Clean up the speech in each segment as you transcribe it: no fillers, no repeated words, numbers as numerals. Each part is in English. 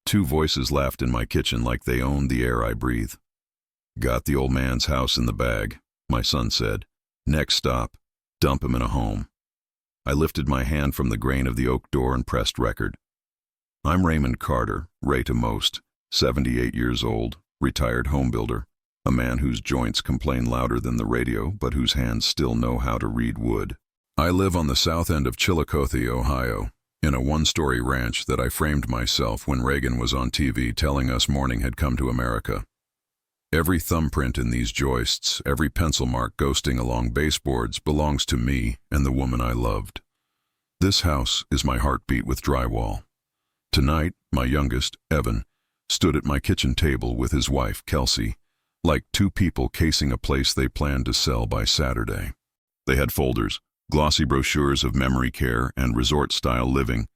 Two voices laughed in my kitchen like they owned the air I breathe. "Got the old man's house in the bag," my son said. "Next stop, dump him in a home." I lifted my hand from the grain of the oak door and pressed record. I'm Raymond Carter, Ray to most, 78 years old, retired homebuilder, a man whose joints complain louder than the radio but whose hands still know how to read wood. I live on the south end of Chillicothe, Ohio, in a one-story ranch that I framed myself when Reagan was on TV telling us morning had come to America. Every thumbprint in these joists, every pencil mark ghosting along baseboards belongs to me and the woman I loved. This house is my heartbeat with drywall. Tonight, my youngest, Evan, stood at my kitchen table with his wife, Kelsey, like two people casing a place they planned to sell by Saturday. They had folders, glossy brochures of memory care and resort-style living,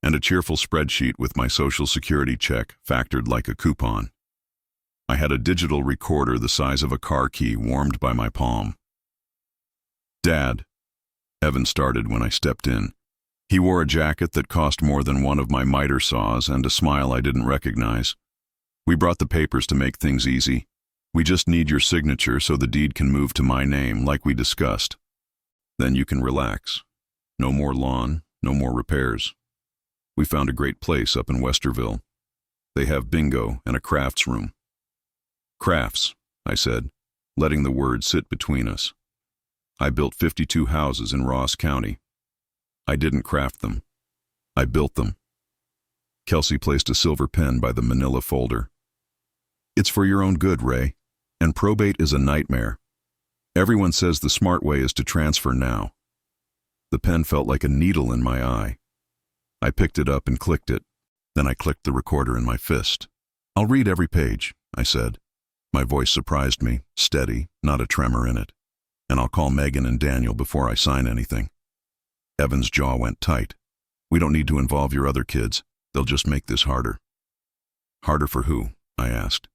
and a cheerful spreadsheet with my Social Security check factored like a coupon. I had a digital recorder the size of a car key warmed by my palm. "Dad," Evan started when I stepped in. He wore a jacket that cost more than one of my miter saws and a smile I didn't recognize. "We brought the papers to make things easy. We just need your signature so the deed can move to my name like we discussed. Then you can relax. No more lawn, no more repairs. We found a great place up in Westerville. They have bingo and a crafts room." "Crafts," I said, letting the word sit between us. "I built 52 houses in Ross County. I didn't craft them. I built them." Kelsey placed a silver pen by the manila folder. "It's for your own good, Ray, and probate is a nightmare. Everyone says the smart way is to transfer now." The pen felt like a needle in my eye. I picked it up and clicked it. Then I clicked the recorder in my fist. "I'll read every page," I said. My voice surprised me, steady, not a tremor in it. "And I'll call Megan and Daniel before I sign anything." Evan's jaw went tight. "We don't need to involve your other kids. They'll just make this harder." "Harder for who?" I asked.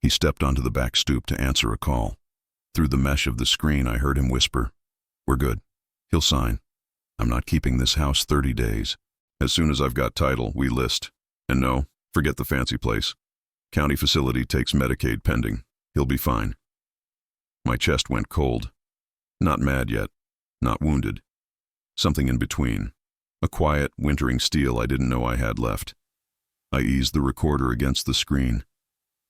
He stepped onto the back stoop to answer a call. Through the mesh of the screen, I heard him whisper, "We're good. He'll sign. I'm not keeping this house 30 days. As soon as I've got title, we list. And no, forget the fancy place. County facility takes Medicaid pending. He'll be fine." My chest went cold. Not mad yet. Not wounded. Something in between. A quiet, wintering steel I didn't know I had left. I eased the recorder against the screen.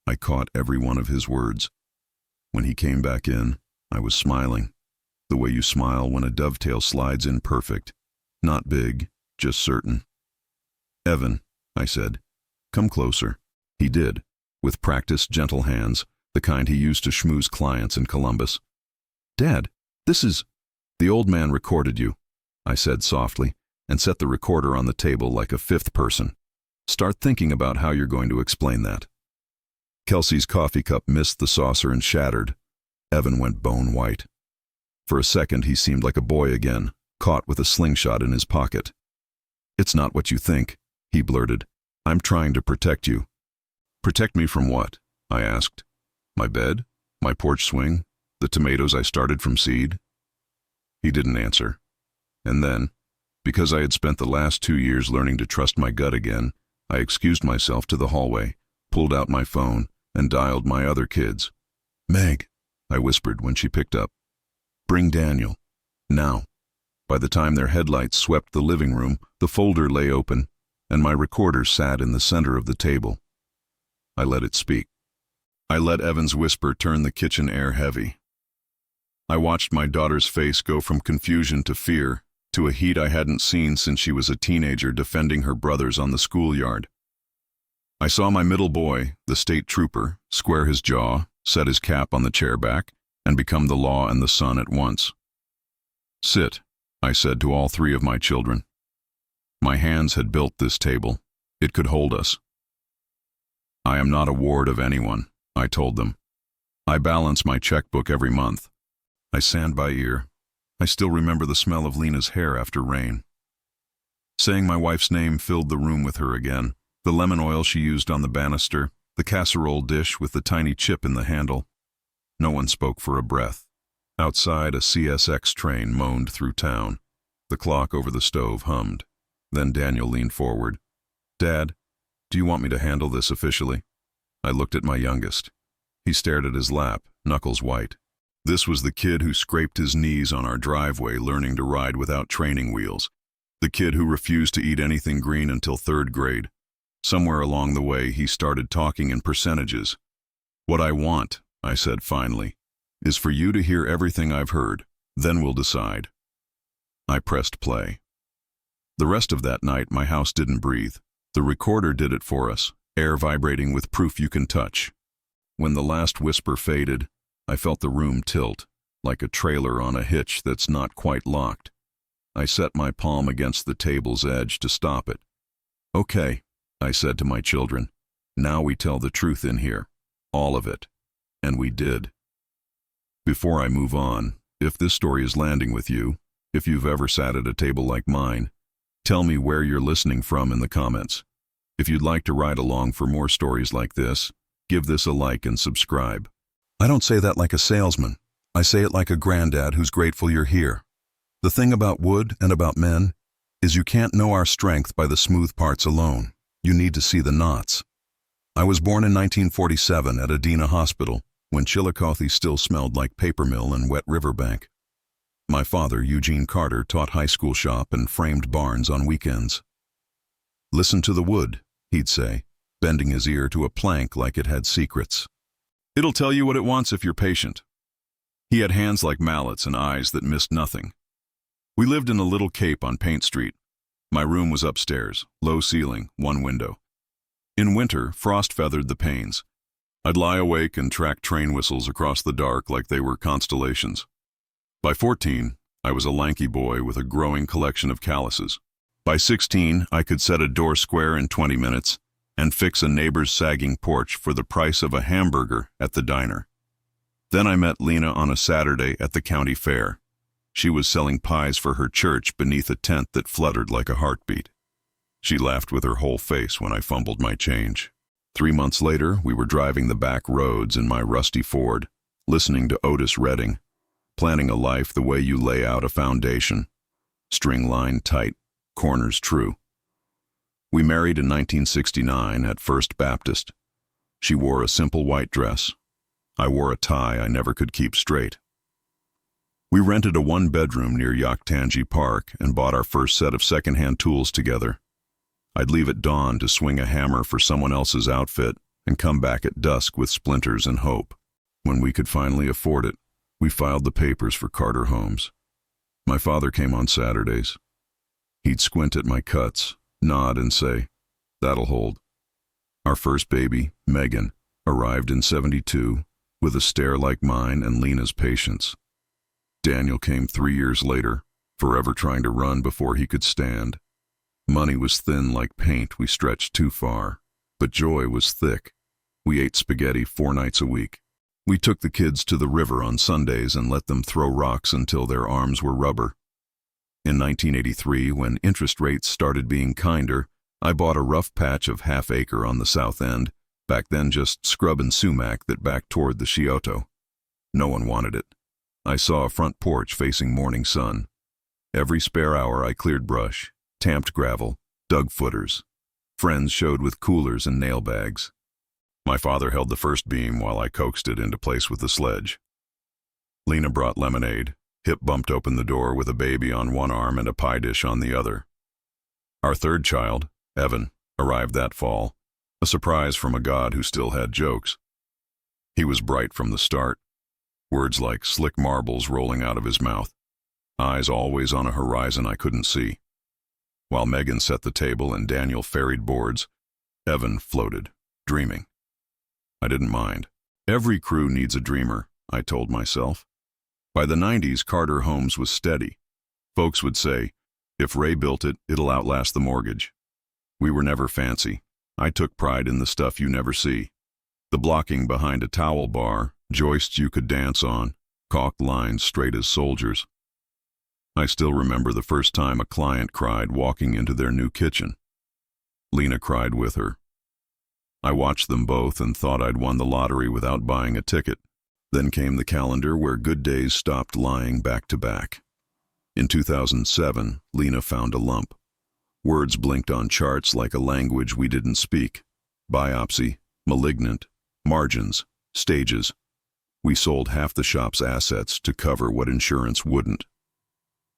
I caught every one of his words. When he came back in, I was smiling. The way you smile when a dovetail slides in perfect. Not big, just certain. "Evan," I said, "come closer." He did, with practiced, gentle hands, the kind he used to schmooze clients in Columbus. "Dad, this is—" "The old man recorded you," I said softly, and set the recorder on the table like a fifth person. "Start thinking about how you're going to explain that." Kelsey's coffee cup missed the saucer and shattered. Evan went bone white. For a second he seemed like a boy again, caught with a slingshot in his pocket. "It's not what you think," he blurted. "I'm trying to protect you." "Protect me from what?" I asked. "My bed? My porch swing? The tomatoes I started from seed?" He didn't answer. And then, because I had spent the last 2 years learning to trust my gut again, I excused myself to the hallway, pulled out my phone, and dialed my other kids. "Meg," I whispered when she picked up. "Bring Daniel. Now." By the time their headlights swept the living room, the folder lay open, and my recorder sat in the center of the table. I let it speak. I let Evan's whisper turn the kitchen air heavy. I watched my daughter's face go from confusion to fear, to a heat I hadn't seen since she was a teenager defending her brothers on the schoolyard. I saw my middle boy, the state trooper, square his jaw, set his cap on the chair back, and become the law and the sun at once. "Sit," I said to all 3 of my children. My hands had built this table. It could hold us. "I am not a ward of anyone," I told them. "I balance my checkbook every month. I sand by ear. I still remember the smell of Lena's hair after rain." Saying my wife's name filled the room with her again. The lemon oil she used on the banister, the casserole dish with the tiny chip in the handle. No one spoke for a breath. Outside, a CSX train moaned through town. The clock over the stove hummed. Then Daniel leaned forward. "Dad, Do you want me to handle this officially? I looked at my youngest. He stared at his lap, knuckles white. This was the kid who scraped his knees on our driveway learning to ride without training wheels. The kid who refused to eat anything green until 3rd grade. Somewhere along the way, he started talking in percentages. What I want, I said finally, is for you to hear everything I've heard. Then we'll decide. I pressed play. The rest of that night, my house didn't breathe. The recorder did it for us, air vibrating with proof you can touch. When the last whisper faded, I felt the room tilt, like a trailer on a hitch that's not quite locked. I set my palm against the table's edge to stop it. Okay, I said to my children, now we tell the truth in here. All of it. And we did. Before I move on, if this story is landing with you, if you've ever sat at a table like mine, tell me where you're listening from in the comments. If you'd like to ride along for more stories like this, give this a like and subscribe. I don't say that like a salesman. I say it like a granddad who's grateful you're here. The thing about wood and about men is you can't know our strength by the smooth parts alone. You need to see the knots. I was born in 1947 at Adena Hospital when Chillicothe still smelled like paper mill and wet riverbank. My father, Eugene Carter, taught high school shop and framed barns on weekends. Listen to the wood, he'd say, bending his ear to a plank like it had secrets. It'll tell you what it wants if you're patient. He had hands like mallets and eyes that missed nothing. We lived in a little cape on Paint Street. My room was upstairs, low ceiling, one window. In winter, frost feathered the panes. I'd lie awake and track train whistles across the dark like they were constellations. By 14, I was a lanky boy with a growing collection of calluses. By 16, I could set a door square in 20 minutes and fix a neighbor's sagging porch for the price of a hamburger at the diner. Then I met Lena on a Saturday at the county fair. She was selling pies for her church beneath a tent that fluttered like a heartbeat. She laughed with her whole face when I fumbled my change. 3 months later, we were driving the back roads in my rusty Ford, listening to Otis Redding, planning a life the way you lay out a foundation. String line tight, corners true. We married in 1969 at First Baptist. She wore a simple white dress. I wore a tie I never could keep straight. We rented a 1-bedroom near Yaktangi Park and bought our first set of secondhand tools together. I'd leave at dawn to swing a hammer for someone else's outfit and come back at dusk with splinters and hope. When we could finally afford it, we filed the papers for Carter Homes. My father came on Saturdays. He'd squint at my cuts, nod and say, "That'll hold." Our first baby, Megan, arrived in 72 with a stare like mine and Lena's patience. Daniel came 3 years later, forever trying to run before he could stand. Money was thin like paint, we stretched too far, but joy was thick. We ate spaghetti 4 nights a week. We took the kids to the river on Sundays and let them throw rocks until their arms were rubber. In 1983, when interest rates started being kinder, I bought a rough patch of half-acre on the south end, back then just scrub and sumac that backed toward the Scioto. No one wanted it. I saw a front porch facing morning sun. Every spare hour I cleared brush, tamped gravel, dug footers. Friends showed with coolers and nail bags. My father held the first beam while I coaxed it into place with the sledge. Lena brought lemonade. Hip bumped open the door with a baby on one arm and a pie dish on the other. Our third child, Evan, arrived that fall, a surprise from a God who still had jokes. He was bright from the start, words like slick marbles rolling out of his mouth, eyes always on a horizon I couldn't see. While Megan set the table and Daniel ferried boards, Evan floated, dreaming. I didn't mind. Every crew needs a dreamer, I told myself. By the 90s, Carter Homes was steady. Folks would say, if Ray built it, it'll outlast the mortgage. We were never fancy. I took pride in the stuff you never see. The blocking behind a towel bar, joists you could dance on, caulked lines straight as soldiers. I still remember the first time a client cried walking into their new kitchen. Lena cried with her. I watched them both and thought I'd won the lottery without buying a ticket. Then came the calendar where good days stopped lying back to back. In 2007, Lena found a lump. Words blinked on charts like a language we didn't speak. Biopsy, malignant, margins, stages. We sold half the shop's assets to cover what insurance wouldn't.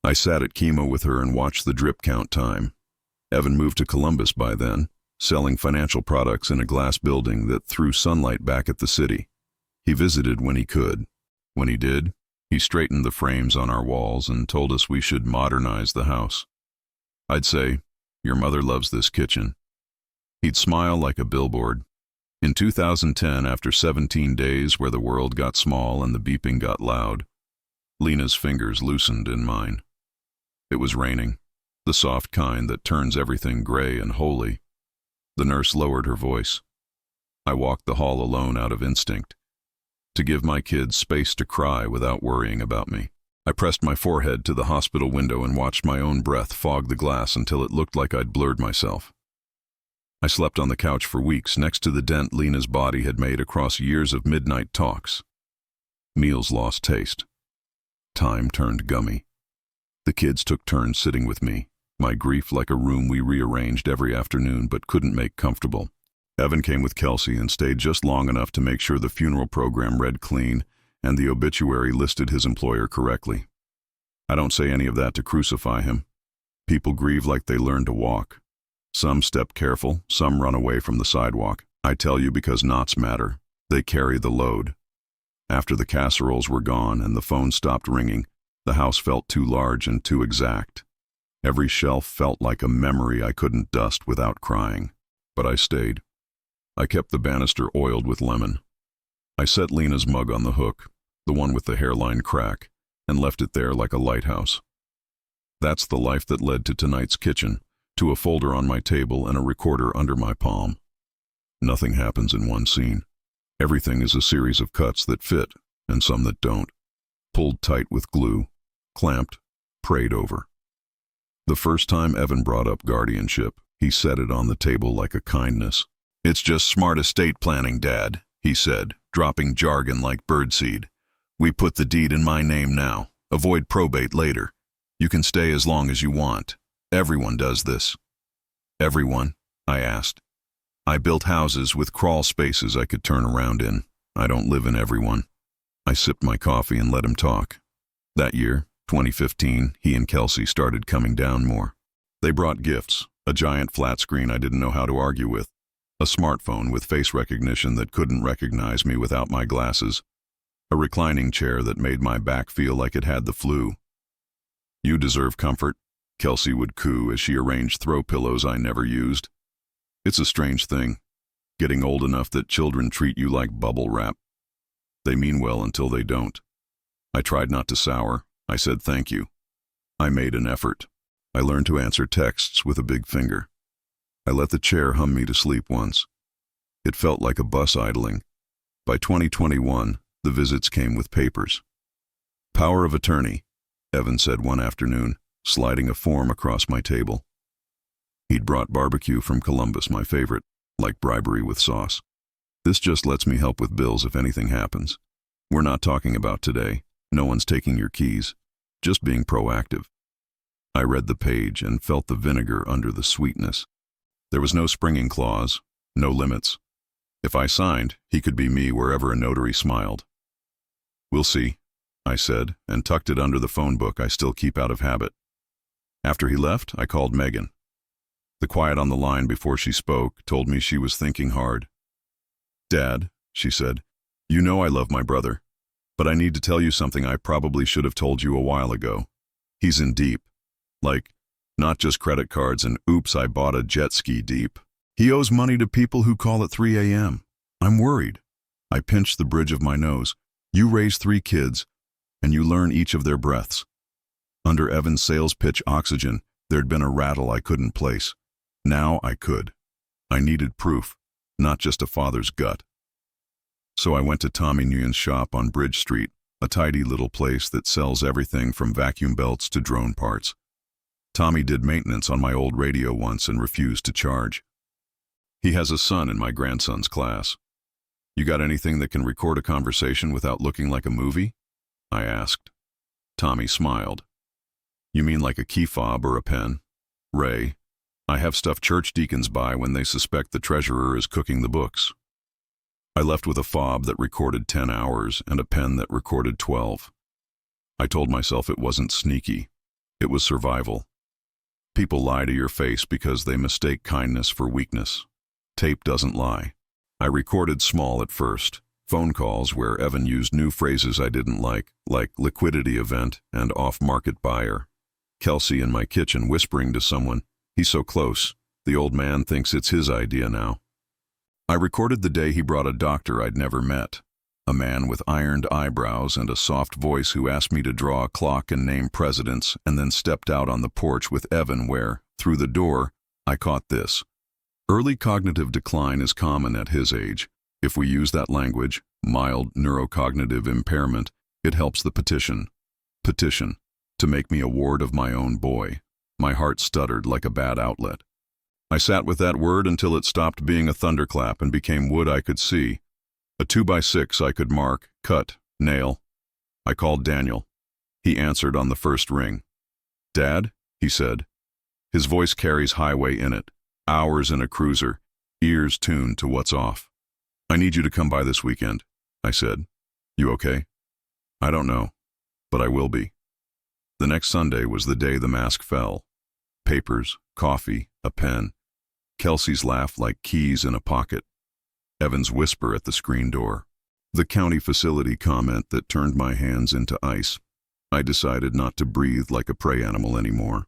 I sat at chemo with her and watched the drip count time. Evan moved to Columbus by then, selling financial products in a glass building that threw sunlight back at the city. He visited when he could. When he did, he straightened the frames on our walls and told us we should modernize the house. I'd say, "Your mother loves this kitchen." He'd smile like a billboard. In 2010, after 17 days where the world got small and the beeping got loud, Lena's fingers loosened in mine. It was raining, the soft kind that turns everything gray and holy. The nurse lowered her voice. I walked the hall alone out of instinct, to give my kids space to cry without worrying about me. I pressed my forehead to the hospital window and watched my own breath fog the glass until it looked like I'd blurred myself. I slept on the couch for weeks next to the dent Lena's body had made across years of midnight talks. Meals lost taste. Time turned gummy. The kids took turns sitting with me, my grief like a room we rearranged every afternoon but couldn't make comfortable. Evan came with Kelsey and stayed just long enough to make sure the funeral program read clean and the obituary listed his employer correctly. I don't say any of that to crucify him. People grieve like they learn to walk. Some step careful, some run away from the sidewalk. I tell you because knots matter. They carry the load. After the casseroles were gone and the phone stopped ringing, the house felt too large and too exact. Every shelf felt like a memory I couldn't dust without crying. But I stayed. I kept the banister oiled with lemon. I set Lena's mug on the hook, the one with the hairline crack, and left it there like a lighthouse. That's the life that led to tonight's kitchen, to a folder on my table and a recorder under my palm. Nothing happens in one scene. Everything is a series of cuts that fit, and some that don't. Pulled tight with glue, clamped, prayed over. The first time Evan brought up guardianship, he set it on the table like a kindness. "It's just smart estate planning, Dad," he said, dropping jargon like birdseed. "We put the deed in my name now. Avoid probate later. You can stay as long as you want. Everyone does this." "Everyone?" I asked. "I built houses with crawl spaces I could turn around in. I don't live in everyone." I sipped my coffee and let him talk. That year, 2015, he and Kelsey started coming down more. They brought gifts, a giant flat screen I didn't know how to argue with, a smartphone with face recognition that couldn't recognize me without my glasses, a reclining chair that made my back feel like it had the flu. "You deserve comfort," Kelsey would coo as she arranged throw pillows I never used. It's a strange thing, getting old enough that children treat you like bubble wrap. They mean well until they don't. I tried not to sour. I said thank you. I made an effort. I learned to answer texts with a big finger. I let the chair hum me to sleep once. It felt like a bus idling. By 2021, the visits came with papers. "Power of attorney," Evan said one afternoon, sliding a form across my table. He'd brought barbecue from Columbus, my favorite, like bribery with sauce. "This just lets me help with bills if anything happens. We're not talking about today. No one's taking your keys. Just being proactive." I read the page and felt the vinegar under the sweetness. There was no springing clause, no limits. If I signed, he could be me wherever a notary smiled. "We'll see," I said, and tucked it under the phone book I still keep out of habit. After he left, I called Megan. The quiet on the line before she spoke told me she was thinking hard. "Dad," she said, "you know I love my brother, but I need to tell you something I probably should have told you a while ago. He's in deep. Like, not just credit cards and oops, I bought a jet ski deep. He owes money to people who call at 3 a.m. I'm worried." I pinched the bridge of my nose. "You raise 3 kids, and you learn each of their breaths." Under Evan's sales pitch oxygen, there'd been a rattle I couldn't place. Now I could. I needed proof, not just a father's gut. So I went to Tommy Nguyen's shop on Bridge Street, a tidy little place that sells everything from vacuum belts to drone parts. Tommy did maintenance on my old radio once and refused to charge. He has a son in my grandson's class. "You got anything that can record a conversation without looking like a movie?" I asked. Tommy smiled. "You mean like a key fob or a pen?" "Ray, I have stuff church deacons buy when they suspect the treasurer is cooking the books. I left with a fob that recorded 10 hours and a pen that recorded 12. I told myself it wasn't sneaky. It was survival. People lie to your face because they mistake kindness for weakness. Tape doesn't lie. I recorded small at first. Phone calls where Evan used new phrases I didn't like liquidity event and off-market buyer. Kelsey in my kitchen whispering to someone, "He's so close. The old man thinks it's his idea now." I recorded the day he brought a doctor I'd never met. A man with ironed eyebrows and a soft voice who asked me to draw a clock and name presidents, and then stepped out on the porch with Evan where, through the door, I caught this. Early cognitive decline is common at his age. If we use that language, mild neurocognitive impairment, it helps the petition. Petition, to make me a ward of my own boy. My heart stuttered like a bad outlet. I sat with that word until it stopped being a thunderclap and became wood I could see. A 2x6 I could mark, cut, nail. I called Daniel. He answered on the first ring. "Dad," he said. His voice carries highway in it. Hours in a cruiser, ears tuned to what's off. "I need you to come by this weekend," I said. "You okay?" "I don't know, but I will be." The next Sunday was the day the mask fell. Papers, coffee, a pen. Kelsey's laugh like keys in a pocket. Evan's whisper at the screen door. The county facility comment that turned my hands into ice. I decided not to breathe like a prey animal anymore.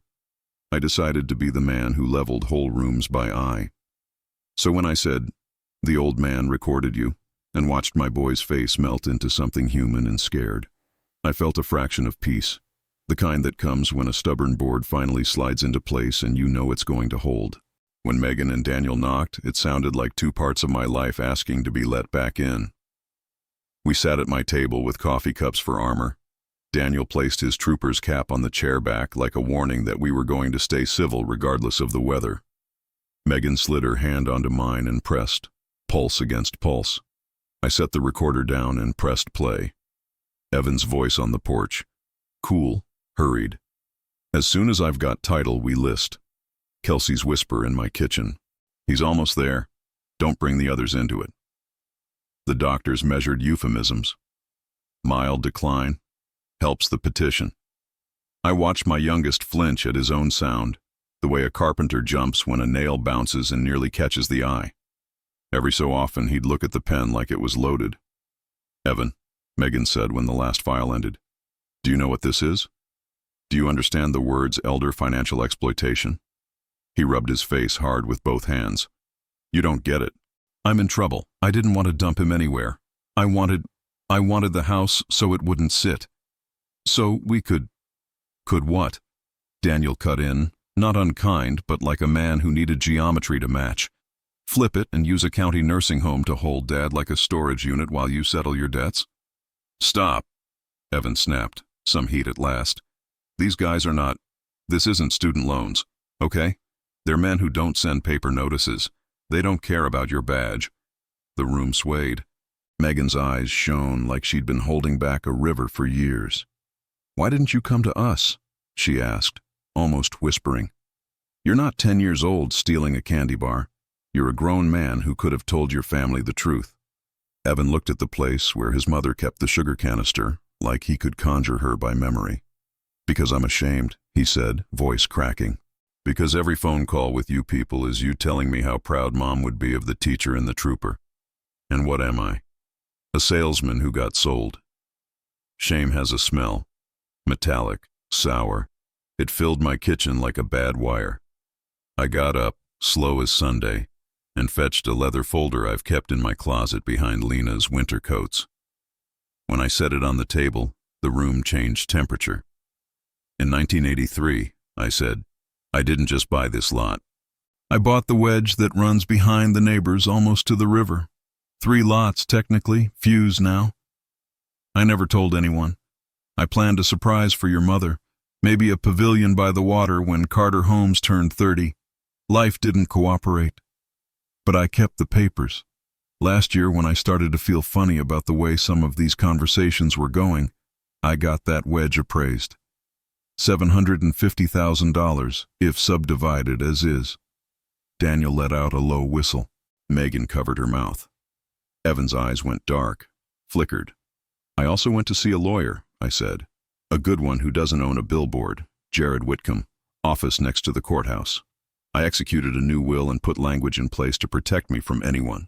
I decided to be the man who leveled whole rooms by eye. So when I said, "The old man recorded you," and watched my boy's face melt into something human and scared, I felt a fraction of peace, the kind that comes when a stubborn board finally slides into place and you know it's going to hold. When Megan and Daniel knocked, it sounded like two parts of my life asking to be let back in. We sat at my table with coffee cups for armor. Daniel placed his trooper's cap on the chair back like a warning that we were going to stay civil regardless of the weather. Megan slid her hand onto mine and pressed, pulse against pulse. I set the recorder down and pressed play. Evan's voice on the porch. Cool, hurried. "As soon as I've got title, we list." Kelsey's whisper in my kitchen. "He's almost there. Don't bring the others into it." The doctors measured euphemisms. Mild decline. Helps the petition. I watched my youngest flinch at his own sound, the way a carpenter jumps when a nail bounces and nearly catches the eye. Every so often he'd look at the pen like it was loaded. "Evan," Megan said when the last file ended, "do you know what this is? Do you understand the words elder financial exploitation?" He rubbed his face hard with both hands. "You don't get it. I'm in trouble. I didn't want to dump him anywhere. I wanted the house so it wouldn't sit. So we could what?" Daniel cut in, not unkind, but like a man who needed geometry to match. "Flip it and use a county nursing home to hold Dad like a storage unit while you settle your debts." "Stop," Evan snapped, some heat at last. "These guys are not, this isn't student loans, okay? They're men who don't send paper notices. They don't care about your badge." The room swayed. Megan's eyes shone like she'd been holding back a river for years. "Why didn't you come to us?" she asked, almost whispering. "You're not 10 years old stealing a candy bar. You're a grown man who could have told your family the truth." Evan looked at the place where his mother kept the sugar canister, like he could conjure her by memory. "Because I'm ashamed," he said, voice cracking. "Because every phone call with you people is you telling me how proud Mom would be of the teacher and the trooper. And what am I? A salesman who got sold." Shame has a smell. Metallic, sour. It filled my kitchen like a bad wire. I got up, slow as Sunday, and fetched a leather folder I've kept in my closet behind Lena's winter coats. When I set it on the table, the room changed temperature. "In 1983, I said, I didn't just buy this lot. I bought the wedge that runs behind the neighbors almost to the river. 3 lots, technically, fews now. I never told anyone. I planned a surprise for your mother, maybe a pavilion by the water when Carter Holmes turned 30. Life didn't cooperate. But I kept the papers. Last year, when I started to feel funny about the way some of these conversations were going, I got that wedge appraised. $750,000 if subdivided as is. Daniel let out a low whistle. Megan covered her mouth. Evan's eyes went dark, flickered. I also went to see a lawyer, I said. A good one who doesn't own a billboard, Jared Whitcomb, office next to the courthouse. I executed a new will and put language in place to protect me from anyone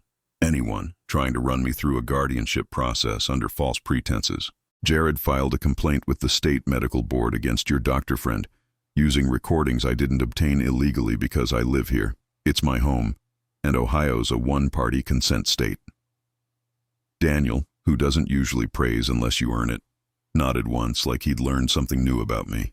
trying to run me through a guardianship process under false pretenses. Jared filed a complaint with the state medical board against your doctor friend, using recordings I didn't obtain illegally because I live here. It's my home, and Ohio's a one-party consent state. Daniel, who doesn't usually praise unless you earn it, nodded once like he'd learned something new about me.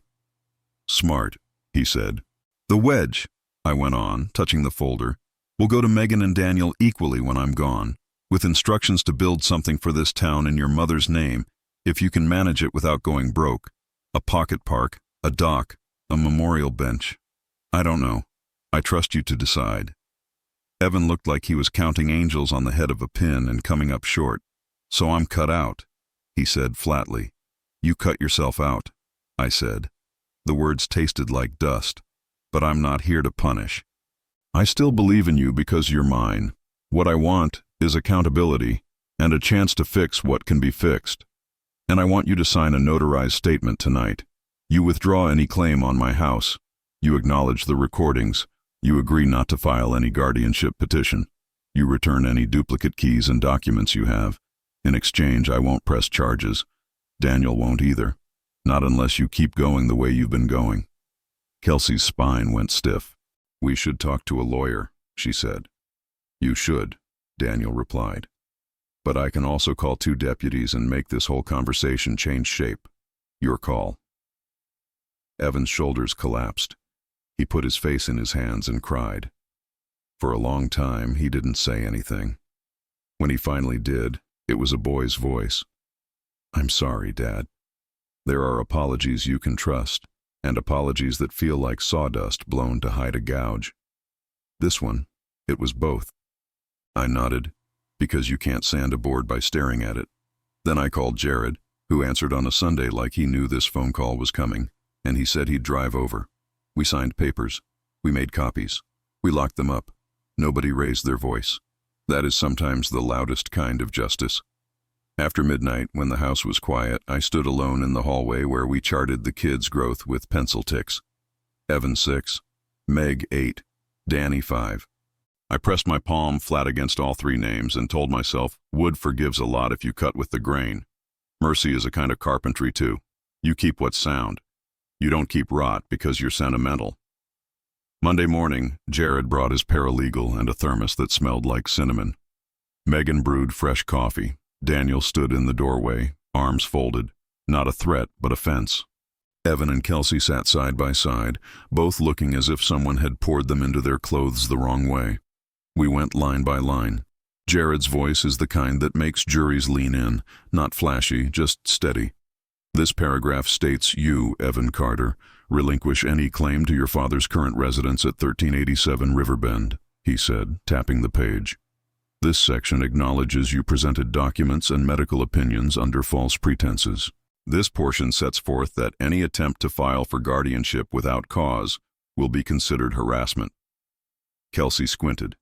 Smart, he said. The wedge, I went on, touching the folder, will go to Megan and Daniel equally when I'm gone, with instructions to build something for this town in your mother's name, if you can manage it without going broke. A pocket park, a dock, a memorial bench. I don't know. I trust you to decide. Evan looked like he was counting angels on the head of a pin and coming up short. So I'm cut out, he said flatly. You cut yourself out, I said. The words tasted like dust, but I'm not here to punish. I still believe in you because you're mine. What I want is accountability and a chance to fix what can be fixed. And I want you to sign a notarized statement tonight. You withdraw any claim on my house. You acknowledge the recordings. You agree not to file any guardianship petition. You return any duplicate keys and documents you have. In exchange, I won't press charges. Daniel won't either. Not unless you keep going the way you've been going. Kelsey's spine went stiff. We should talk to a lawyer, she said. You should, Daniel replied. But I can also call 2 deputies and make this whole conversation change shape. Your call. Evan's shoulders collapsed. He put his face in his hands and cried. For a long time, he didn't say anything. When he finally did, it was a boy's voice. I'm sorry, Dad. There are apologies you can trust, and apologies that feel like sawdust blown to hide a gouge. This one, it was both. I nodded, because you can't sand a board by staring at it. Then I called Jared, who answered on a Sunday like he knew this phone call was coming, and he said he'd drive over. We signed papers. We made copies. We locked them up. Nobody raised their voice. That is sometimes the loudest kind of justice. After midnight, when the house was quiet, I stood alone in the hallway where we charted the kids' growth with pencil ticks. Evan 6, Meg 8, Danny 5. I pressed my palm flat against all 3 names and told myself, wood forgives a lot if you cut with the grain. Mercy is a kind of carpentry too. You keep what's sound. You don't keep rot because you're sentimental. Monday morning, Jared brought his paralegal and a thermos that smelled like cinnamon. Megan brewed fresh coffee. Daniel stood in the doorway, arms folded, not a threat but a fence. Evan and Kelsey sat side by side, both looking as if someone had poured them into their clothes the wrong way. We went line by line. Jared's voice is the kind that makes juries lean in, not flashy, just steady. This paragraph states you, Evan Carter, relinquish any claim to your father's current residence at 1387 Riverbend, he said, tapping the page. This section acknowledges you presented documents and medical opinions under false pretenses. This portion sets forth that any attempt to file for guardianship without cause will be considered harassment. Kelsey squinted.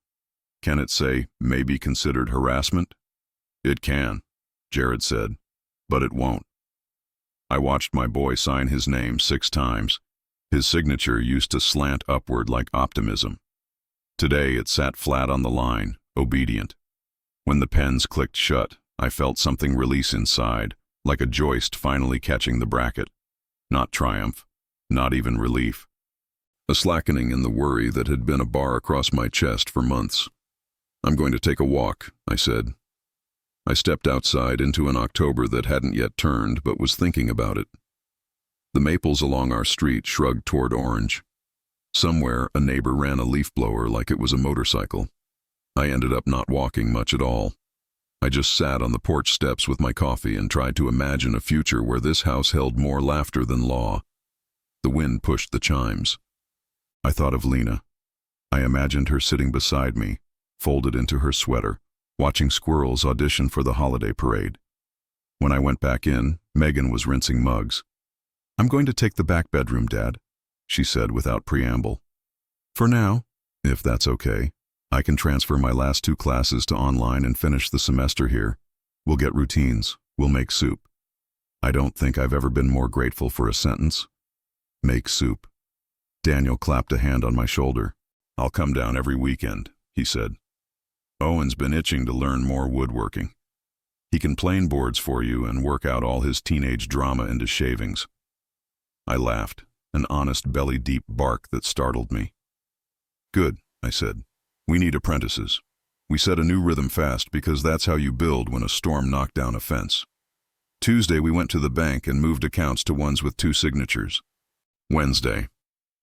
Can it say, may be considered harassment? It can, Jared said, but it won't. I watched my boy sign his name 6 times. His signature used to slant upward like optimism. Today it sat flat on the line, obedient. When the pens clicked shut, I felt something release inside, like a joist finally catching the bracket. Not triumph, not even relief. A slackening in the worry that had been a bar across my chest for months. I'm going to take a walk, I said. I stepped outside into an October that hadn't yet turned but was thinking about it. The maples along our street shrugged toward orange. Somewhere, a neighbor ran a leaf blower like it was a motorcycle. I ended up not walking much at all. I just sat on the porch steps with my coffee and tried to imagine a future where this house held more laughter than law. The wind pushed the chimes. I thought of Lena. I imagined her sitting beside me, folded into her sweater, watching squirrels audition for the holiday parade. When I went back in, Megan was rinsing mugs. I'm going to take the back bedroom, Dad, she said without preamble. For now, If that's okay, I can transfer my last 2 classes to online and finish the semester here. We'll get routines. We'll make soup. I don't think I've ever been more grateful for a sentence. Make soup. Daniel clapped a hand on my shoulder. I'll come down every weekend, he said. Owen's been itching to learn more woodworking. He can plane boards for you and work out all his teenage drama into shavings. I laughed, an honest belly-deep bark that startled me. Good, I said. We need apprentices. We set a new rhythm fast because that's how you build when a storm knocked down a fence. Tuesday we went to the bank and moved accounts to ones with 2 signatures. Wednesday,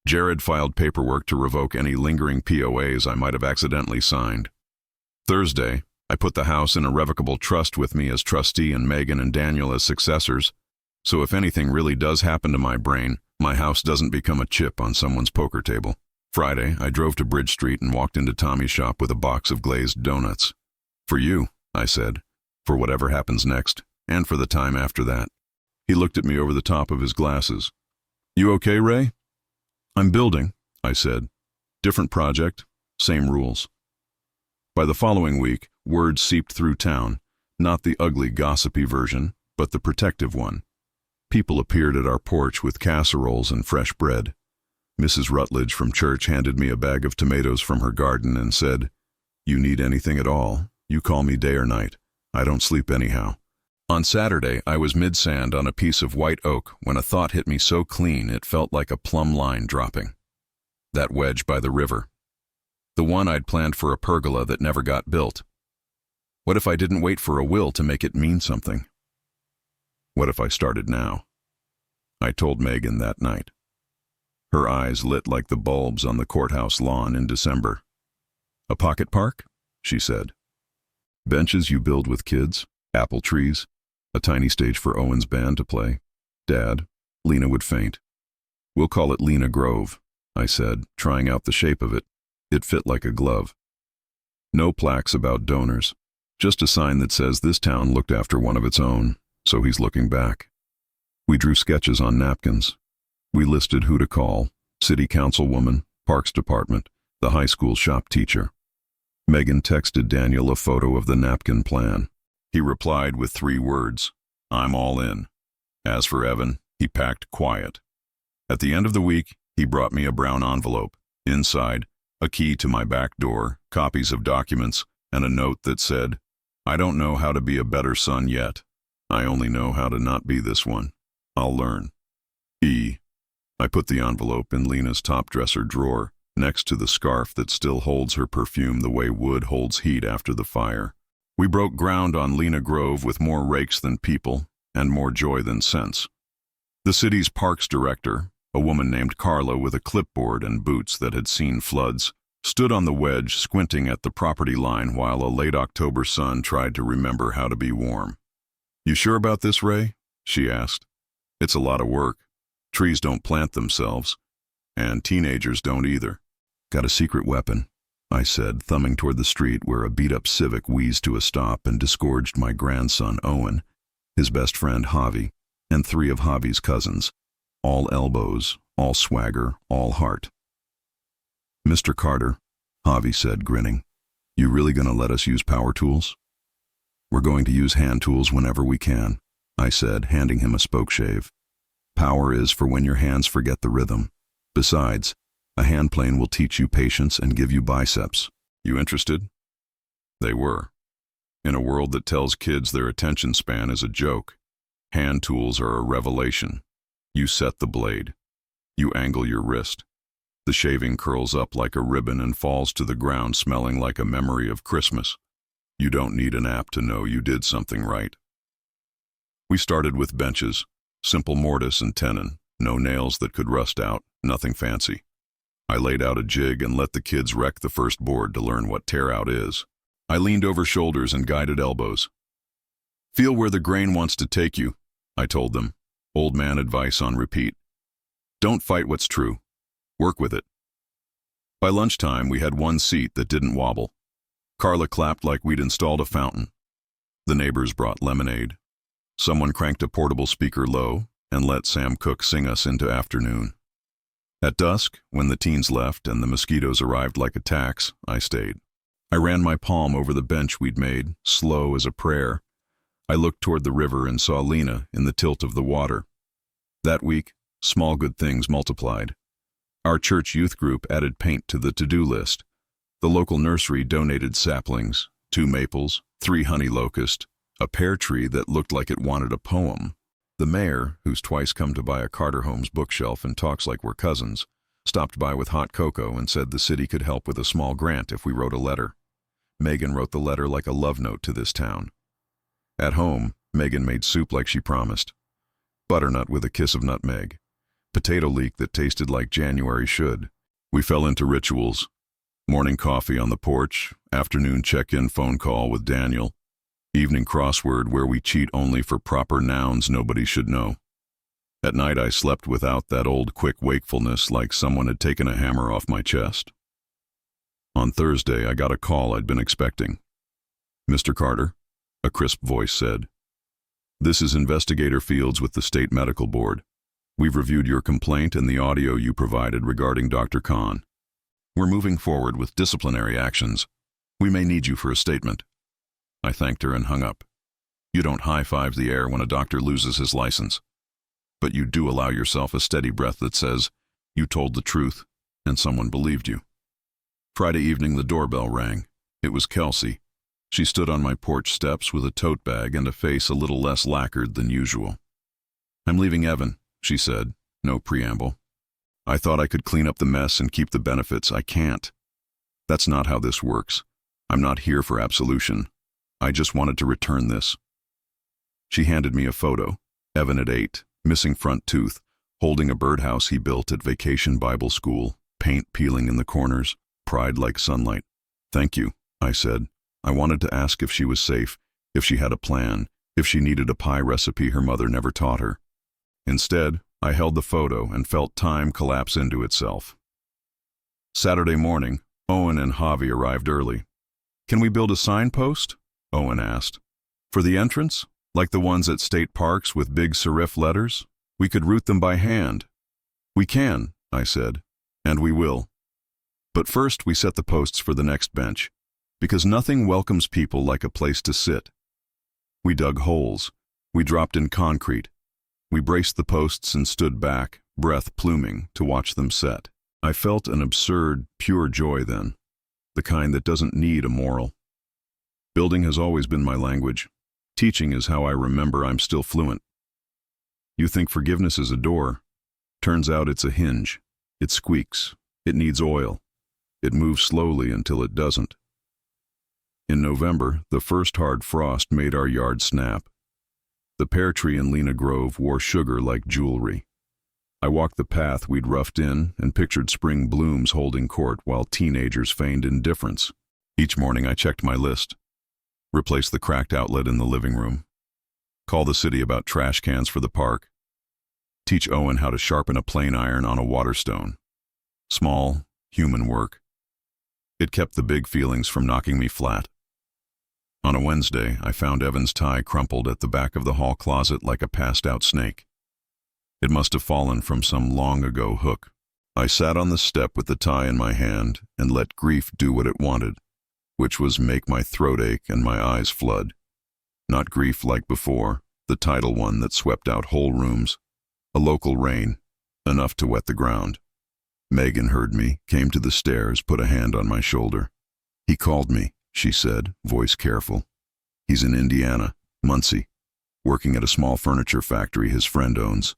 Jared filed paperwork to revoke any lingering POAs I might have accidentally signed. Thursday, I put the house in irrevocable trust with me as trustee and Megan and Daniel as successors, so if anything really does happen to my brain, my house doesn't become a chip on someone's poker table. Friday, I drove to Bridge Street and walked into Tommy's shop with a box of glazed donuts. For you, I said, for whatever happens next, and for the time after that. He looked at me over the top of his glasses. You okay, Ray? I'm building, I said. Different project, same rules. By the following week, word seeped through town, not the ugly, gossipy version, but the protective one. People appeared at our porch with casseroles and fresh bread. Mrs. Rutledge from church handed me a bag of tomatoes from her garden and said, You need anything at all, you call me day or night. I don't sleep anyhow. On Saturday, I was mid-sand on a piece of white oak when a thought hit me so clean it felt like a plumb line dropping. That wedge by the river. The one I'd planned for a pergola that never got built. What if I didn't wait for a will to make it mean something? What if I started now? I told Megan that night. Her eyes lit like the bulbs on the courthouse lawn in December. A pocket park? She said. Benches you build with kids, apple trees, a tiny stage for Owen's band to play. Dad, Lena would faint. We'll call it Lena Grove, I said, trying out the shape of it. It fit like a glove. No plaques about donors, just a sign that says this town looked after one of its own, so he's looking back. We drew sketches on napkins. We listed who to call, city councilwoman, parks department, the high school shop teacher. Megan texted Daniel a photo of the napkin plan. He replied with 3 words, I'm all in. As for Evan, he packed quiet. At the end of the week, he brought me a brown envelope. Inside, a key to my back door, copies of documents, and a note that said, I don't know how to be a better son yet. I only know how to not be this one. I'll learn. E. I put the envelope in Lena's top dresser drawer, next to the scarf that still holds her perfume the way wood holds heat after the fire. We broke ground on Lena Grove with more rakes than people, and more joy than sense. The city's parks director, a woman named Carla with a clipboard and boots that had seen floods, stood on the wedge squinting at the property line while a late October sun tried to remember how to be warm. You sure about this, Ray? She asked. It's a lot of work. Trees don't plant themselves, and teenagers don't either. Got a secret weapon, I said, thumbing toward the street where a beat-up Civic wheezed to a stop and disgorged my grandson Owen, his best friend Javi, and 3 of Javi's cousins. All elbows, all swagger, all heart. Mr. Carter, Javi said, grinning, you really gonna let us use power tools? We're going to use hand tools whenever we can, I said, handing him a spoke shave. Power is for when your hands forget the rhythm. Besides, a hand plane will teach you patience and give you biceps. You interested? They were. In a world that tells kids their attention span is a joke, hand tools are a revelation. You set the blade. You angle your wrist. The shaving curls up like a ribbon and falls to the ground smelling like a memory of Christmas. You don't need an app to know you did something right. We started with benches, simple mortise and tenon, no nails that could rust out, nothing fancy. I laid out a jig and let the kids wreck the first board to learn what tear out is. I leaned over shoulders and guided elbows. Feel where the grain wants to take you, I told them, old man advice on repeat. Don't fight what's true. Work with it. By lunchtime, we had 1 seat that didn't wobble. Carla clapped like we'd installed a fountain. The neighbors brought lemonade. Someone cranked a portable speaker low and let Sam Cooke sing us into afternoon. At dusk, when the teens left and the mosquitoes arrived like a tax, I stayed. I ran my palm over the bench we'd made, slow as a prayer. I looked toward the river and saw Lena in the tilt of the water. That week, small good things multiplied. Our church youth group added paint to the to-do list. The local nursery donated saplings, 2 maples, 3 honey locust, a pear tree that looked like it wanted a poem. The mayor, who's twice come to buy a Carter Homes bookshelf and talks like we're cousins, stopped by with hot cocoa and said the city could help with a small grant if we wrote a letter. Megan wrote the letter like a love note to this town. At home, Megan made soup like she promised. Butternut with a kiss of nutmeg. Potato leek that tasted like January should. We fell into rituals. Morning coffee on the porch, afternoon check-in phone call with Daniel, evening crossword where we cheat only for proper nouns nobody should know. At night I slept without that old quick wakefulness like someone had taken a hammer off my chest. On Thursday I got a call I'd been expecting. "Mr. Carter," a crisp voice said. "This is Investigator Fields with the State Medical Board. We've reviewed your complaint and the audio you provided regarding Dr. Khan. We're moving forward with disciplinary actions. We may need you for a statement." I thanked her and hung up. You don't high-five the air when a doctor loses his license. But you do allow yourself a steady breath that says, you told the truth, and someone believed you. Friday evening the doorbell rang. It was Kelsey. She stood on my porch steps with a tote bag and a face a little less lacquered than usual. "I'm leaving Evan," she said, no preamble. "I thought I could clean up the mess and keep the benefits. I can't. That's not how this works. I'm not here for absolution. I just wanted to return this." She handed me a photo. Evan at 8, missing front tooth, holding a birdhouse he built at Vacation Bible School, paint peeling in the corners, pride like sunlight. "Thank you," I said. I wanted to ask if she was safe, if she had a plan, if she needed a pie recipe her mother never taught her. Instead, I held the photo and felt time collapse into itself. Saturday morning, Owen and Javi arrived early. "Can we build a signpost?" Owen asked. "For the entrance? Like the ones at state parks with big serif letters? We could route them by hand." "We can," I said, "and we will. But first we set the posts for the next bench, because nothing welcomes people like a place to sit." We dug holes. We dropped in concrete. We braced the posts and stood back, breath pluming, to watch them set. I felt an absurd, pure joy then, the kind that doesn't need a moral. Building has always been my language. Teaching is how I remember I'm still fluent. You think forgiveness is a door. Turns out it's a hinge. It squeaks. It needs oil. It moves slowly until it doesn't. In November, the first hard frost made our yard snap. The pear tree in Lena Grove wore sugar like jewelry. I walked the path we'd roughed in and pictured spring blooms holding court while teenagers feigned indifference. Each morning I checked my list. Replace the cracked outlet in the living room. Call the city about trash cans for the park. Teach Owen how to sharpen a plane iron on a waterstone. Small, human work. It kept the big feelings from knocking me flat. On a Wednesday, I found Evan's tie crumpled at the back of the hall closet like a passed-out snake. It must have fallen from some long-ago hook. I sat on the step with the tie in my hand and let grief do what it wanted, which was make my throat ache and my eyes flood. Not grief like before, the tidal one that swept out whole rooms. A local rain, enough to wet the ground. Megan heard me, came to the stairs, put a hand on my shoulder. "He called me," she said, voice careful. "He's in Indiana, Muncie, working at a small furniture factory his friend owns.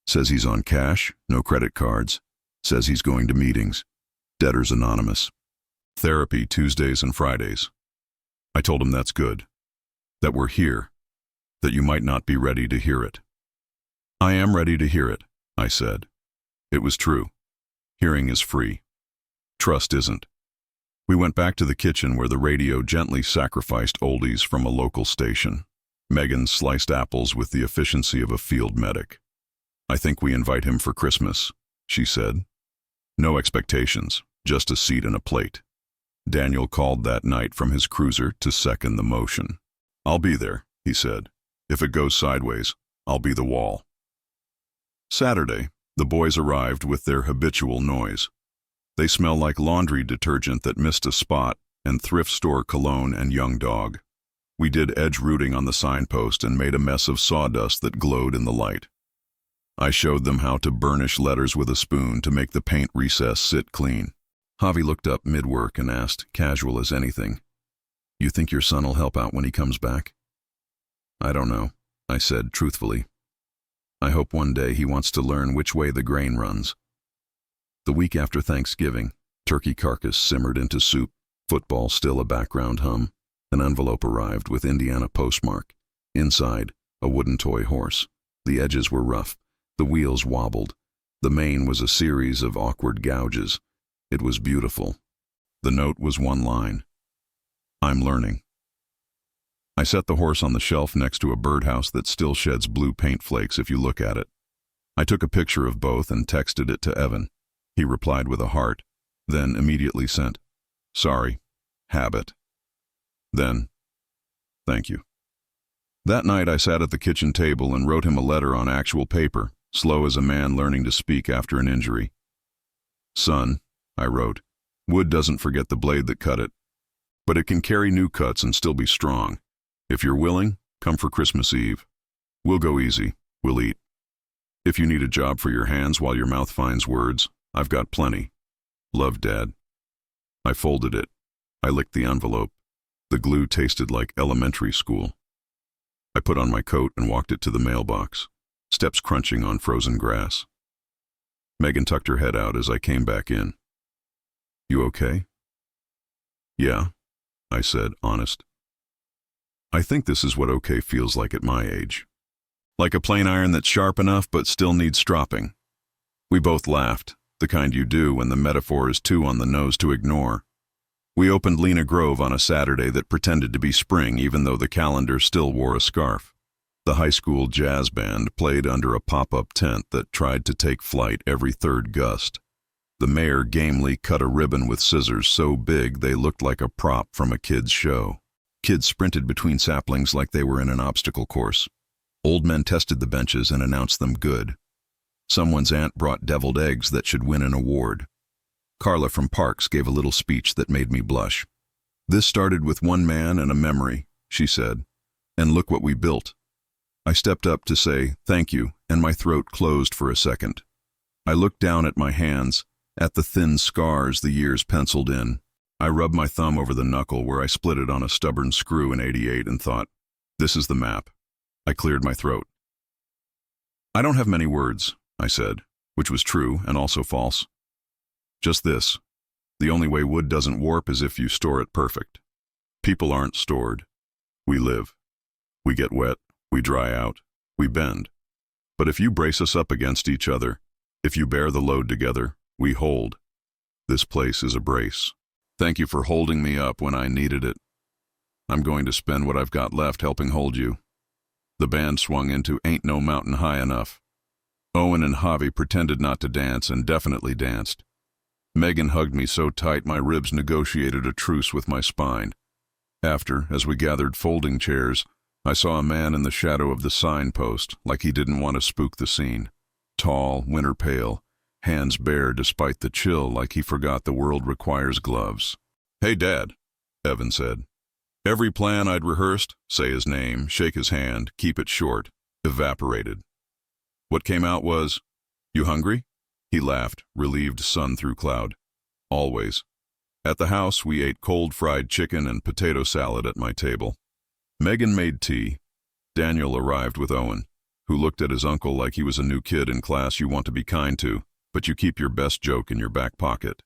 Says he's on cash, no credit cards. Says he's going to meetings. Debtors Anonymous. Therapy Tuesdays and Fridays." I told him that's good. That we're here. That you might not be ready to hear it. "I am ready to hear it," I said. It was true. Hearing is free. Trust isn't. We went back to the kitchen where the radio gently sacrificed oldies from a local station. Megan sliced apples with the efficiency of a field medic. "I think we invite him for Christmas," she said. No expectations, just a seat and a plate. Daniel called that night from his cruiser to second the motion. "I'll be there," he said. "If it goes sideways, I'll be the wall." Saturday, The boys arrived with their habitual noise. They smell like laundry detergent that missed a spot and thrift store cologne and young dog. We did edge rooting on the signpost and made a mess of sawdust that glowed in the light. I showed them how to burnish letters with a spoon to make the paint recess sit clean. Javi looked up mid-work and asked, casual as anything, "You think your son will help out when he comes back?" "I don't know," I said truthfully. "I hope one day he wants to learn which way the grain runs." The week after Thanksgiving, turkey carcass simmered into soup, football still a background hum. An envelope arrived with Indiana postmark. Inside, a wooden toy horse. The edges were rough. The wheels wobbled. The mane was a series of awkward gouges. It was beautiful. The note was one line. "I'm learning." I set the horse on the shelf next to a birdhouse that still sheds blue paint flakes if you look at it. I took a picture of both and texted it to Evan. He replied with a heart, then immediately sent, "Sorry, habit." Then, "Thank you." That night I sat at the kitchen table and wrote him a letter on actual paper, slow as a man learning to speak after an injury. "Son," I wrote, "wood doesn't forget the blade that cut it, but it can carry new cuts and still be strong. If you're willing, come for Christmas Eve. We'll go easy, we'll eat. If you need a job for your hands while your mouth finds words, I've got plenty. Love, Dad." I folded it. I licked the envelope. The glue tasted like elementary school. I put on my coat and walked it to the mailbox, steps crunching on frozen grass. Megan tucked her head out as I came back in. "You okay?" "Yeah," I said, honest. "I think this is what okay feels like at my age. Like a plane iron that's sharp enough but still needs stropping." We both laughed, the kind you do when the metaphor is too on the nose to ignore. We opened Lena Grove on a Saturday that pretended to be spring even though the calendar still wore a scarf. The high school jazz band played under a pop-up tent that tried to take flight every third gust. The mayor gamely cut a ribbon with scissors so big they looked like a prop from a kid's show. Kids sprinted between saplings like they were in an obstacle course. Old men tested the benches and announced them good. Someone's aunt brought deviled eggs that should win an award. Carla from Parks gave a little speech that made me blush. "This started with one man and a memory," she said, "and look what we built." I stepped up to say thank you, and my throat closed for a second. I looked down at my hands, at the thin scars the years penciled in. I rubbed my thumb over the knuckle where I split it on a stubborn screw in '88 and thought, this is the map. I cleared my throat. "I don't have many words," I said, which was true and also false. "Just this. The only way wood doesn't warp is if you store it perfect. People aren't stored. We live. We get wet, we dry out, we bend. But if you brace us up against each other, if you bear the load together, we hold. This place is a brace. Thank you for holding me up when I needed it. I'm going to spend what I've got left helping hold you." The band swung into Ain't No Mountain High Enough. Owen and Javi pretended not to dance and definitely danced. Megan hugged me so tight my ribs negotiated a truce with my spine. After, as we gathered folding chairs, I saw a man in the shadow of the signpost, like he didn't want to spook the scene. Tall, winter pale, hands bare despite the chill, like he forgot the world requires gloves. "Hey, Dad," Evan said. Every plan I'd rehearsed, say his name, shake his hand, keep it short, evaporated. What came out was, "You hungry?" He laughed, relieved sun through cloud. "Always." At the house, we ate cold fried chicken and potato salad at my table. Megan made tea. Daniel arrived with Owen, who looked at his uncle like he was a new kid in class you want to be kind to, but you keep your best joke in your back pocket.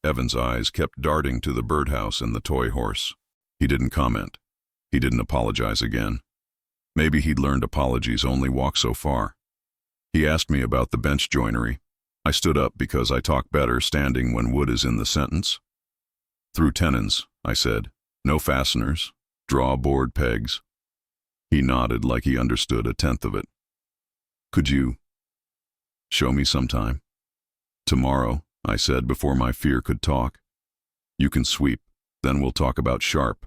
Evan's eyes kept darting to the birdhouse and the toy horse. He didn't comment. He didn't apologize again. Maybe he'd learned apologies only walk so far. He asked me about the bench joinery. I stood up because I talk better standing when wood is in the sentence. "Through tenons," I said. "No fasteners. Draw board pegs." He nodded like he understood a tenth of it. "Could you show me sometime?" "Tomorrow," I said before my fear could talk. "You can sweep, then we'll talk about sharp."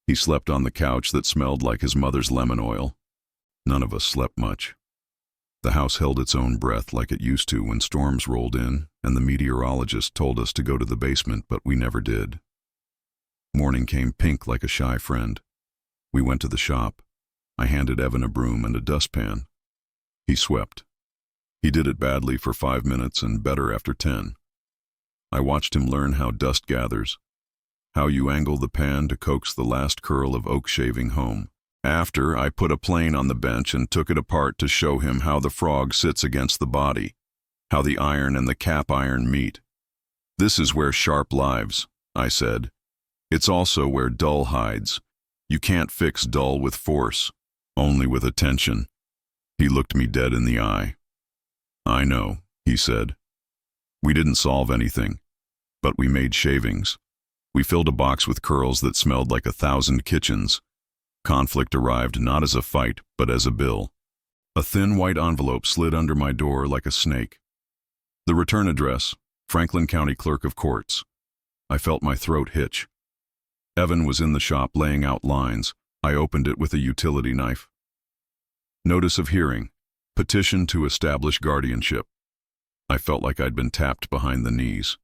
He slept on the couch that smelled like his mother's lemon oil. None of us slept much. The house held its own breath like it used to when storms rolled in, and the meteorologist told us to go to the basement, but we never did. Morning came pink like a shy friend. We went to the shop. I handed Evan a broom and a dustpan. He swept. He did it badly for 5 minutes and better after 10. I watched him learn how dust gathers, how you angle the pan to coax the last curl of oak shaving home. After, I put a plane on the bench and took it apart to show him how the frog sits against the body, how the iron and the cap iron meet. This is where sharp lives, I said. It's also where dull hides. You can't fix dull with force, only with attention. He looked me dead in the eye. I know, he said. We didn't solve anything, but we made shavings. We filled a box with curls that smelled like 1,000 kitchens. Conflict arrived not as a fight, but as a bill. A thin white envelope slid under my door like a snake. The return address, Franklin County Clerk of Courts. I felt my throat hitch. Evan was in the shop laying out lines. I opened it with a utility knife. Notice of hearing. Petition to establish guardianship. I felt like I'd been tapped behind the knees.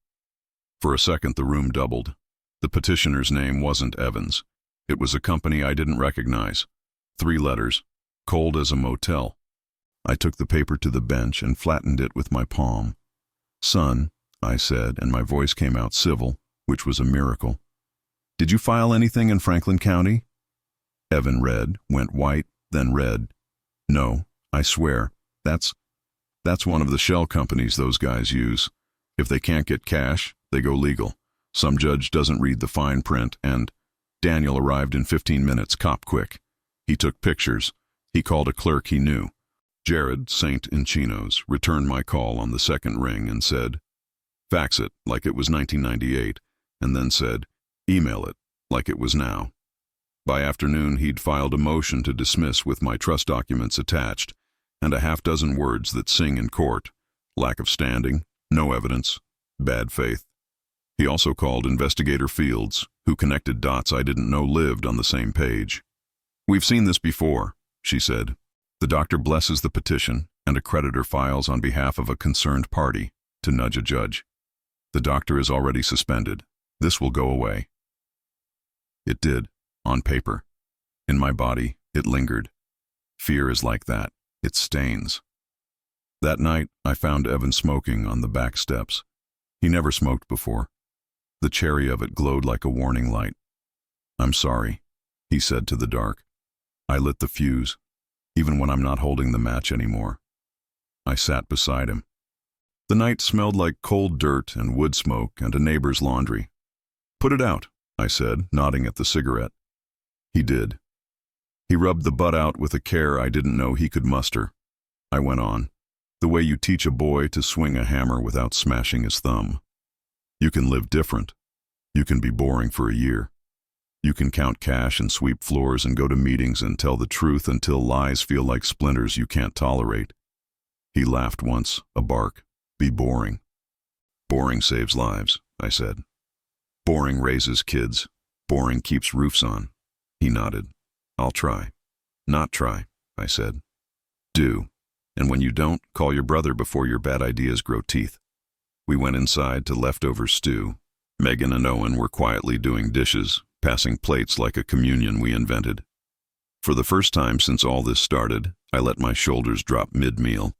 For a second the room doubled. The petitioner's name wasn't Evans. It was a company I didn't recognize. 3 letters, cold as a motel. I took the paper to the bench and flattened it with my palm. Son, I said, and my voice came out civil, which was a miracle. Did you file anything in Franklin County? Evan read, went white, then red. No, I swear. That's one of the shell companies those guys use. If they can't get cash, they go legal. Some judge doesn't read the fine print, and Daniel arrived in 15 minutes, cop quick. He took pictures. He called a clerk he knew. Jared, Saint in chinos, returned my call on the second ring and said, fax it like it was 1998, and then said, email it like it was now. By afternoon, he'd filed a motion to dismiss with my trust documents attached, and a half-dozen words that sing in court: lack of standing, no evidence, bad faith. He also called Investigator Fields, who connected dots I didn't know lived on the same page. We've seen this before, she said. The doctor blesses the petition, and a creditor files on behalf of a concerned party to nudge a judge. The doctor is already suspended. This will go away. It did, on paper. In my body, it lingered. Fear is like that. It stains. That night, I found Evan smoking on the back steps. He never smoked before. The cherry of it glowed like a warning light. I'm sorry, he said to the dark. I lit the fuse, even when I'm not holding the match anymore. I sat beside him. The night smelled like cold dirt and wood smoke and a neighbor's laundry. Put it out, I said, nodding at the cigarette. He did. He rubbed the butt out with a care I didn't know he could muster. I went on. The way you teach a boy to swing a hammer without smashing his thumb. You can live different. You can be boring for a year. You can count cash and sweep floors and go to meetings and tell the truth until lies feel like splinters you can't tolerate. He laughed once, a bark. Be boring. Boring saves lives, I said. Boring raises kids. Boring keeps roofs on. He nodded. I'll try. Not try, I said. Do. And when you don't, call your brother before your bad ideas grow teeth. We went inside to leftover stew. Megan and Owen were quietly doing dishes, passing plates like a communion we invented. For the first time since all this started, I let my shoulders drop mid-meal.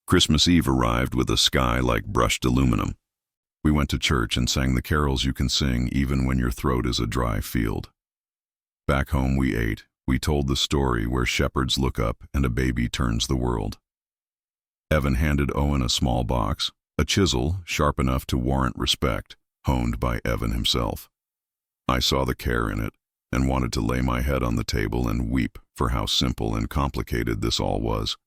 Christmas Eve arrived with a sky like brushed aluminum. We went to church and sang the carols you can sing even when your throat is a dry field. Back home we ate. We told the story where shepherds look up and a baby turns the world. Evan handed Owen a small box, a chisel sharp enough to warrant respect, honed by Evan himself. I saw the care in it and wanted to lay my head on the table and weep for how simple and complicated this all was.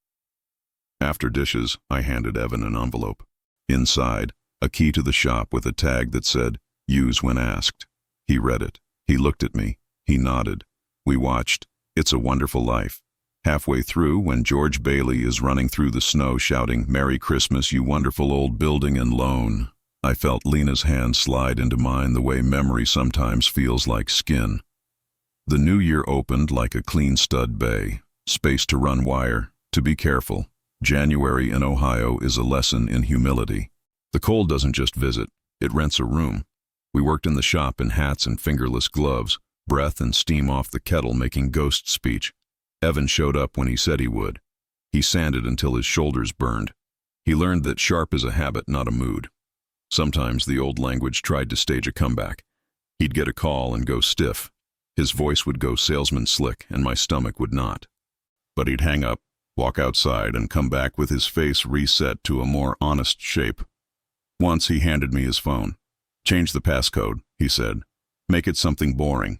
After dishes, I handed Evan an envelope. Inside, a key to the shop with a tag that said, "Use when asked." He read it. He looked at me. He nodded. We watched It's a Wonderful Life. Halfway through, when George Bailey is running through the snow shouting, "Merry Christmas, you wonderful old building and loan," I felt Lena's hand slide into mine the way memory sometimes feels like skin. The new year opened like a clean stud bay, space to run wire, to be careful, January in Ohio is a lesson in humility. The cold doesn't just visit, it rents a room. We worked in the shop in hats and fingerless gloves, breath and steam off the kettle making ghost speech. Evan showed up when he said he would. He sanded until his shoulders burned. He learned that sharp is a habit, not a mood. Sometimes the old language tried to stage a comeback. He'd get a call and go stiff. His voice would go salesman slick, and my stomach would not. But he'd hang up, walk outside, and come back with his face reset to a more honest shape. Once he handed me his phone. "Change the passcode," he said. "Make it something boring."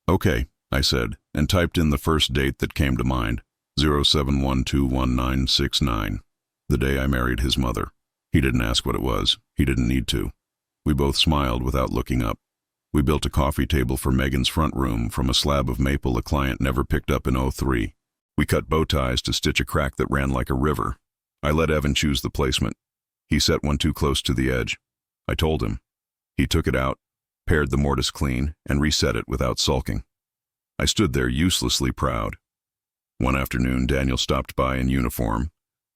"Okay," I said, and typed in the first date that came to mind, 07/12/1969, the day I married his mother. He didn't ask what it was. He didn't need to. We both smiled without looking up. We built a coffee table for Megan's front room from a slab of maple a client never picked up in '03. We cut bow ties to stitch a crack that ran like a river. I let Evan choose the placement. He set one too close to the edge. I told him. He took it out, pared the mortise clean, and reset it without sulking. I stood there uselessly proud. One afternoon, Daniel stopped by in uniform,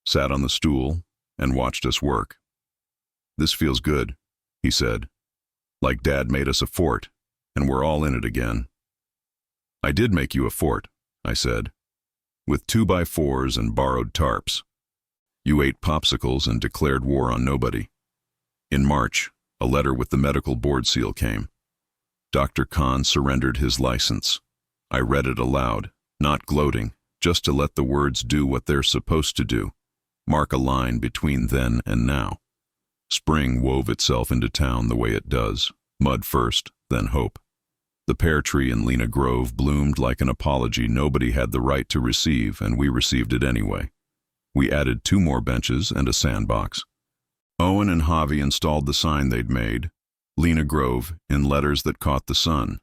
sat on the stool, and watched us work. "This feels good," he said. "Like Dad made us a fort, and we're all in it again." "I did make you a fort," I said, "with 2x4s and borrowed tarps. You ate popsicles and declared war on nobody." In March, a letter with the medical board seal came. Dr. Khan surrendered his license. I read it aloud, not gloating, just to let the words do what they're supposed to do, mark a line between then and now. Spring wove itself into town the way it does, mud first, then hope. The pear tree in Lena Grove bloomed like an apology nobody had the right to receive, and we received it anyway. We added 2 more benches and a sandbox. Owen and Javi installed the sign they'd made, Lena Grove, in letters that caught the sun.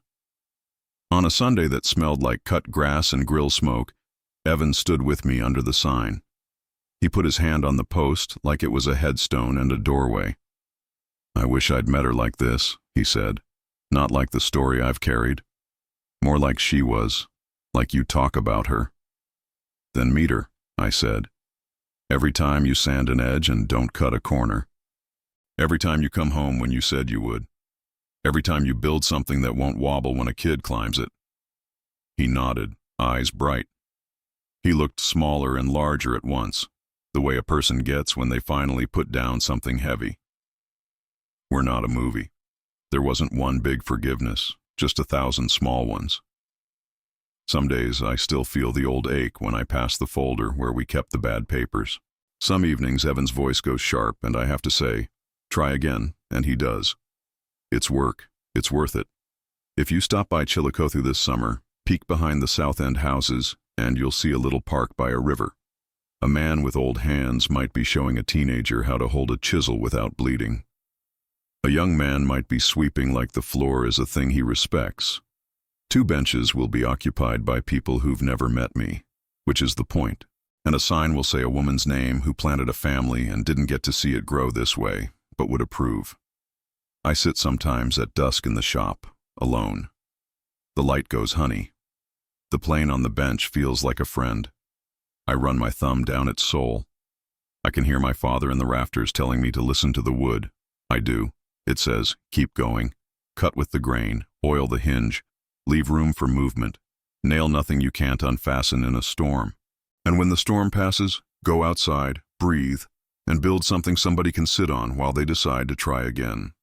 On a Sunday that smelled like cut grass and grill smoke, Evan stood with me under the sign. He put his hand on the post like it was a headstone and a doorway. "I wish I'd met her like this," he said. "Not like the story I've carried. More like she was, like you talk about her." "Then meet her," I said. "Every time you sand an edge and don't cut a corner. Every time you come home when you said you would. Every time you build something that won't wobble when a kid climbs it." He nodded, eyes bright. He looked smaller and larger at once, the way a person gets when they finally put down something heavy. We're not a movie. There wasn't one big forgiveness, just 1,000 small ones. Some days I still feel the old ache when I pass the folder where we kept the bad papers. Some evenings Evan's voice goes sharp and I have to say, "Try again," and he does. It's work. It's worth it. If you stop by Chillicothe this summer, peek behind the South End houses, and you'll see a little park by a river. A man with old hands might be showing a teenager how to hold a chisel without bleeding. A young man might be sweeping like the floor is a thing he respects. 2 benches will be occupied by people who've never met me, which is the point. And a sign will say a woman's name who planted a family and didn't get to see it grow this way, but would approve. I sit sometimes at dusk in the shop, alone. The light goes honey. The plane on the bench feels like a friend. I run my thumb down its sole. I can hear my father in the rafters telling me to listen to the wood. I do. It says, "Keep going. Cut with the grain. Oil the hinge. Leave room for movement. Nail nothing you can't unfasten in a storm. And when the storm passes, go outside, breathe, and build something somebody can sit on while they decide to try again."